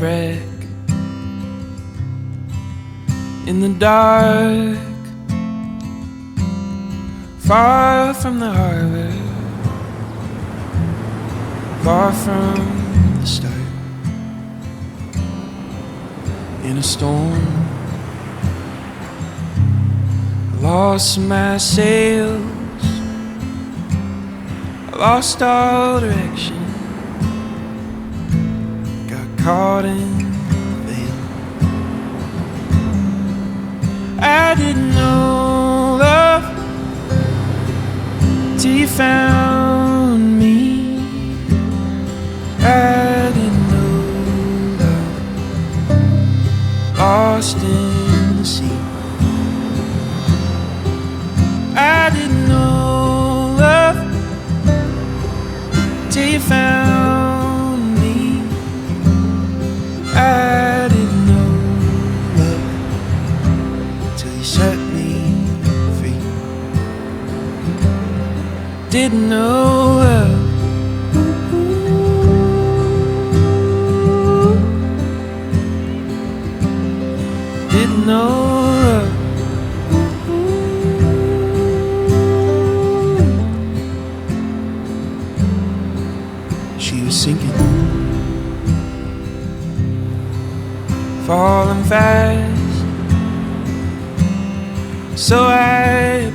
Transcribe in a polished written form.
shipwreck in the dark, far from the harbor, far from the start. In a storm, I lost my sails, I lost all direction, got caught in the veil. I didn't know love till you found me. I didn't know love, lost in the sea. I didn't know love till you found me. I didn't know love till you set me free. Didn't know love. Didn't know love. She was sinking, falling fast, so I